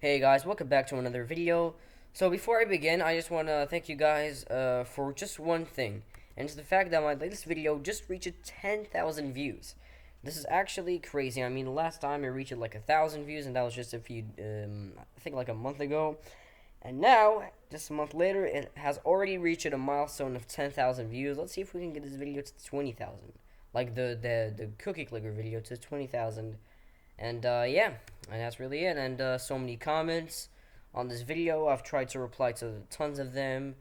Hey guys, welcome back to another video. So before I begin, I just want to thank you guys for just one thing, and it's the fact that my latest video just reached 10,000 views. This is actually crazy. I mean, the last time it reached like 1,000 views, and that was just I think like a month ago. And now, just a month later, it has already reached a milestone of 10,000 views. Let's see if we can get this video to 20,000, like the cookie clicker video to 20,000. And yeah, and that's really it. And so many comments on this video. I've tried to reply to tons of them,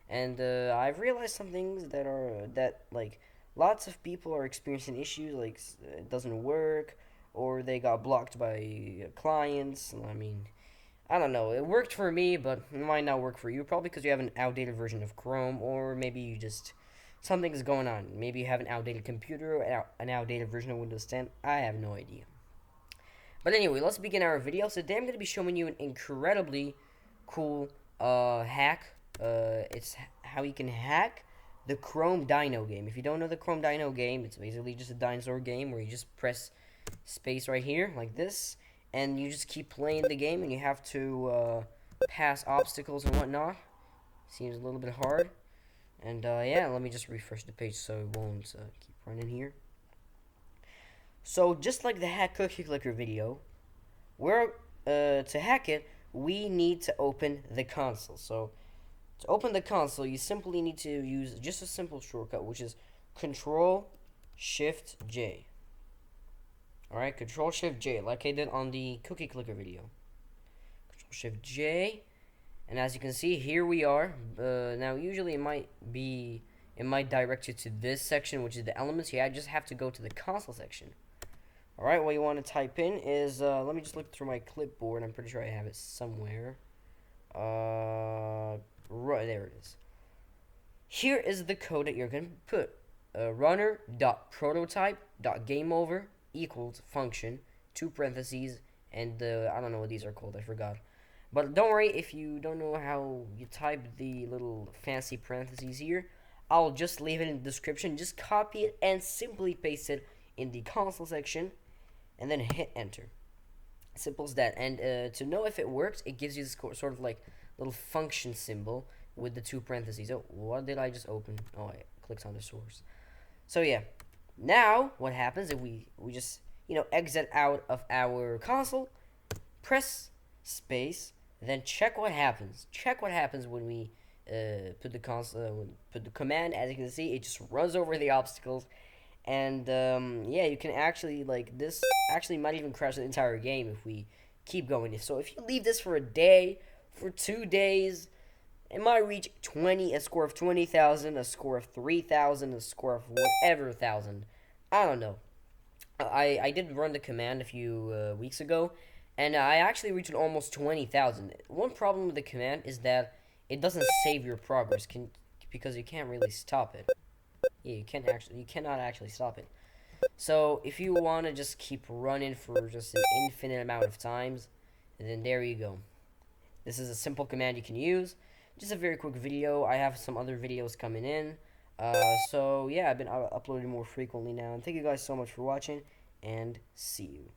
and I've realized some things that like lots of people are experiencing issues, like it doesn't work, or they got blocked by clients. I mean, I don't know. It worked for me, but it might not work for you. Probably because you have an outdated version of Chrome, or maybe you just something's going on. Maybe you have an outdated computer, or an outdated version of Windows 10. I have no idea. But anyway, let's begin our video. So today I'm going to be showing you an incredibly cool hack. It's how you can hack the Chrome Dino game. If you don't know the Chrome Dino game, it's basically just a dinosaur game where you just press space right here, like this, and you just keep playing the game, and you have to pass obstacles and whatnot. Seems a little bit hard. And yeah, let me just refresh the page so it won't keep running here. So just like the hack cookie clicker video, to hack it, we need to open the console. So to open the console, you simply need to use just a simple shortcut, which is Control Shift J. Alright, Control Shift J, like I did on the cookie clicker video. Control Shift J, and as you can see, here we are. Now, usually it might direct you to this section, which is the elements. Here, I just have to go to the console section. Alright, what you want to type in is, let me just look through my clipboard. I'm pretty sure I have it somewhere. Right, there it is. Here is the code that you're going to put. Runner.prototype.gameover equals function, 2 parentheses, and I don't know what these are called, I forgot. But don't worry, if you don't know how you type the little fancy parentheses here, I'll just leave it in the description. Just copy it and simply paste it in the console section, and then hit enter. Simple as that. And to know if it works, it gives you this sort of like little function symbol with the 2 parentheses. Oh, what did I just open? Oh, I clicked on the source. So yeah, now what happens if we just exit out of our console, press space, then check what happens. Check what happens when we put the command. As you can see, it just runs over the obstacles. And yeah, you can actually, like, this actually might even crash the entire game if we keep going. So if you leave this for a day, for 2 days, it might reach a score of 20,000, a score of 3,000, a score of whatever thousand. I don't know. I did run the command a few weeks ago, and I actually reached almost 20,000. One problem with the command is that it doesn't save your progress, because you can't really stop it. Yeah, you cannot actually stop it. So if you want to just keep running for just an infinite amount of times, then there you go. This is a simple command you can use. Just a very quick video. I have some other videos coming in. So yeah, I've been uploading more frequently now. And thank you guys so much for watching, and see you.